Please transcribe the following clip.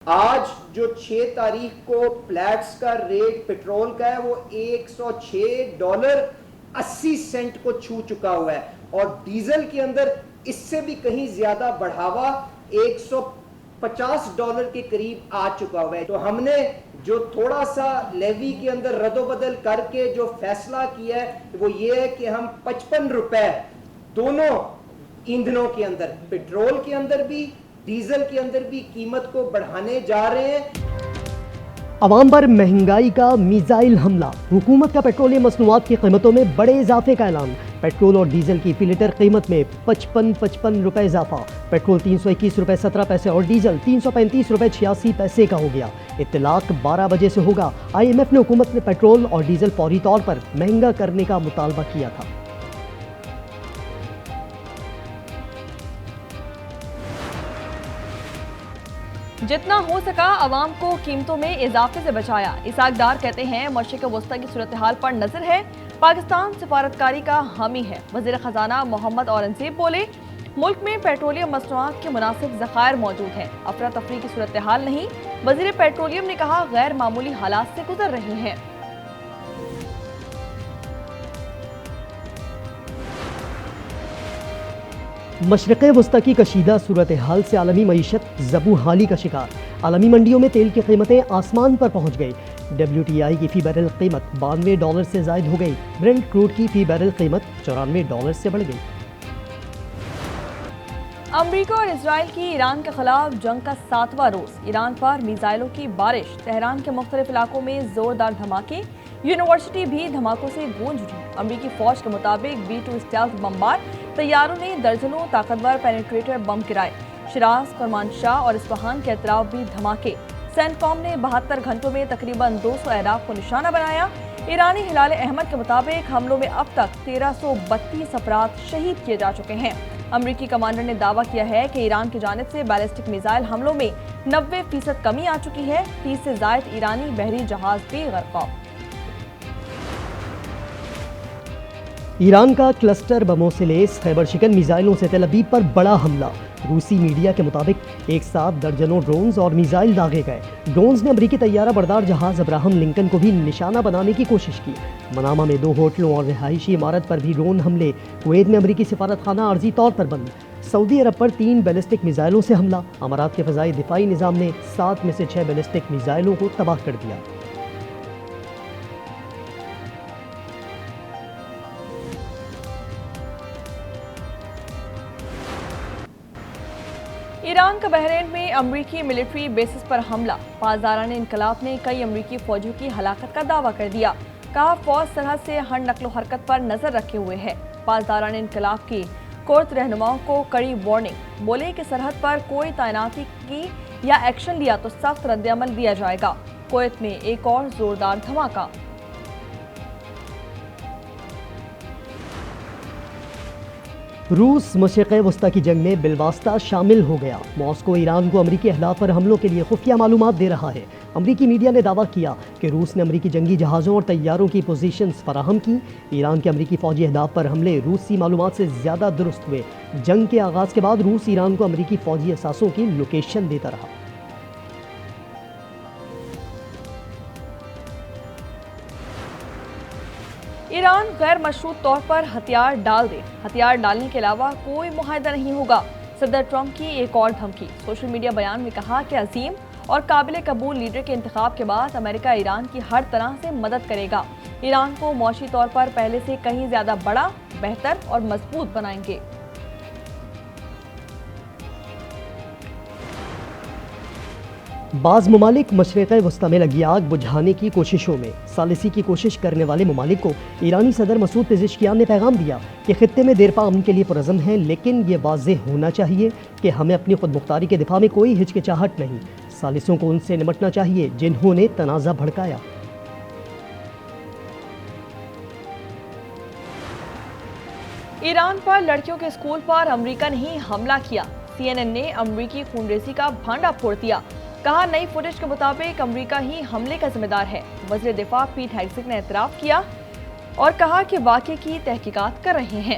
آج جو 6 تاریخ کو پلیٹس کا ریٹ پیٹرول کا ہے وہ $106.80 کو چھو چکا ہوا ہے، اور ڈیزل کے اندر اس سے بھی کہیں زیادہ بڑھاوا $150 کے قریب آ چکا ہوا ہے۔ تو ہم نے جو تھوڑا سا لیوی کے اندر رد و بدل کر کے جو فیصلہ کیا ہے وہ یہ ہے کہ ہم 55 روپے دونوں ایندھنوں کے اندر، پیٹرول کے اندر بھی ڈیزل کے اندر بھی قیمت کو بڑھانے جا رہے ہیں۔ عوام پر مہنگائی کا میزائل حملہ، حکومت کا پیٹرولیم مصنوعات کی قیمتوں میں بڑے اضافے کا اعلان۔ پیٹرول اور ڈیزل کی فی لیٹر قیمت میں 55 روپے اضافہ، پیٹرول 321 روپے 17 پیسے اور ڈیزل 335 روپے 86 پیسے کا ہو گیا۔ اطلاق 12 بجے سے ہوگا۔ IMF نے حکومت نے پیٹرول اور ڈیزل فوری طور پر مہنگا کرنے کا مطالبہ کیا تھا۔ جتنا ہو سکا عوام کو قیمتوں میں اضافے سے بچایا۔ اسحاق ڈار کہتے ہیں مشرق وسطی کی صورتحال پر نظر ہے، پاکستان سفارتکاری کا حامی ہے۔ وزیر خزانہ محمد اورنگزیب بولے ملک میں پیٹرولیم مصنوعات کے مناسب ذخائر موجود ہیں، افراتفری کی صورتحال نہیں۔ وزیر پیٹرولیم نے کہا غیر معمولی حالات سے گزر رہے ہیں۔ مشرق وسطی کی کشیدہ صورتحال سے عالمی معیشت زبوں حالی کا شکار۔ عالمی منڈیوں میں تیل کی قیمتیں آسمان پر پہنچ گئی۔ WTI کی فی بیرل قیمت $92 سے زائد ہو گئی۔ برنٹ کروڈ کی فی بیرل قیمت $94 سے بڑھ گئی۔ امریکہ اور اسرائیل کی ایران کے خلاف جنگ کا 7واں روز، ایران پر میزائلوں کی بارش، تہران کے مختلف علاقوں میں زوردار دھماکے، یونیورسٹی بھی دھماکوں سے گونج اٹھی۔ امریکی فوج کے مطابق B-2 اسٹیلتھ بمبار طیاروں نے درجنوں طاقتور پینیٹریٹر بم گرائے۔ شیراز، کرمانشاہ اور اصفہان کے اطراف بھی دھماکے۔ سینٹ کام نے 72 گھنٹوں میں تقریباً 200 اہداف کو نشانہ بنایا۔ ایرانی ہلال احمر کے مطابق حملوں میں اب تک 1332 افراد شہید کیے جا چکے ہیں۔ امریکی کمانڈر نے دعویٰ کیا ہے کہ ایران کی جانب سے بیلسٹک میزائل حملوں میں 90% کمی آ چکی ہے۔ 30 سے زائد ایرانی بحری جہاز بھی غرقاب۔ ایران کا کلسٹر بموں سے لیس خیبر شکن میزائلوں سے تل ابیب پر بڑا حملہ۔ روسی میڈیا کے مطابق ایک ساتھ درجنوں ڈرونز اور میزائل داغے گئے۔ ڈرونز نے امریکی طیارہ بردار جہاز ابراہم لنکن کو بھی نشانہ بنانے کی کوشش کی۔ منامہ میں 2 ہوٹلوں اور رہائشی عمارت پر بھی ڈرون حملے۔ کویت میں امریکی سفارت خانہ عارضی طور پر بند۔ سعودی عرب پر 3 بیلسٹک میزائلوں سے حملہ۔ امارات کے فضائی دفاعی نظام نے 7 میں سے 6 بیلسٹک میزائلوں کو تباہ کر دیا۔ ایران کا بحرین میں امریکی ملٹری بیسز پر حملہ۔ پاسداران انقلاب نے کئی امریکی فوجیوں کی ہلاکت کا دعویٰ کر دیا۔ کہا فوج سرحد سے ہر نقل و حرکت پر نظر رکھے ہوئے ہے۔ پاسداران انقلاب کی کورت رہنماؤں کو کڑی وارننگ، بولے کہ سرحد پر کوئی تعیناتی کی یا ایکشن لیا تو سخت رد عمل دیا جائے گا۔ کویت میں ایک اور زوردار دھماکہ۔ روس مشرق وسطی کی جنگ میں بالواسطہ شامل ہو گیا۔ ماسکو ایران کو امریکی اہداف پر حملوں کے لیے خفیہ معلومات دے رہا ہے۔ امریکی میڈیا نے دعویٰ کیا کہ روس نے امریکی جنگی جہازوں اور طیاروں کی پوزیشنز فراہم کی۔ ایران کے امریکی فوجی اہداف پر حملے روسی معلومات سے زیادہ درست ہوئے۔ جنگ کے آغاز کے بعد روس ایران کو امریکی فوجی اثاثوں کی لوکیشن دیتا رہا۔ ایران غیر مشروط طور پر ہتھیار ڈال دے، ہتھیار ڈالنے کے علاوہ کوئی معاہدہ نہیں ہوگا۔ صدر ٹرمپ کی ایک اور دھمکی۔ سوشل میڈیا بیان میں کہا کہ عظیم اور قابل قبول لیڈر کے انتخاب کے بعد امریکہ ایران کی ہر طرح سے مدد کرے گا۔ ایران کو معاشی طور پر پہلے سے کہیں زیادہ بڑا، بہتر اور مضبوط بنائیں گے۔ بعض ممالک مشرق وسطی میں لگی آگ بجھانے کی کوششوں میں۔ ثالثی کی کوشش کرنے والے ممالک کو ایرانی صدر مسعود پزشکیان نے پیغام دیا کہ خطے میں دیرپا امن کے لیے پرعزم ہیں، لیکن یہ واضح ہونا چاہیے کہ ہمیں اپنی خود مختاری کے دفاع میں کوئی ہچکچاہٹ نہیں۔ ثالثوں کو ان سے نمٹنا چاہیے جنہوں نے تنازع بھڑکایا۔ ایران پر لڑکیوں کے اسکول پر امریکہ نے ہی حملہ کیا۔ CNN نے امریکی خونریزی کا بھانڈا پھوڑ دیا۔ کہا نئی فوٹیج کے مطابق امریکہ ہی حملے کا ذمہ دار ہے۔ وزیر دفاع پیٹ ہیگسیت نے اعتراف کیا اور کہا کہ واقعے کی تحقیقات کر رہے ہیں۔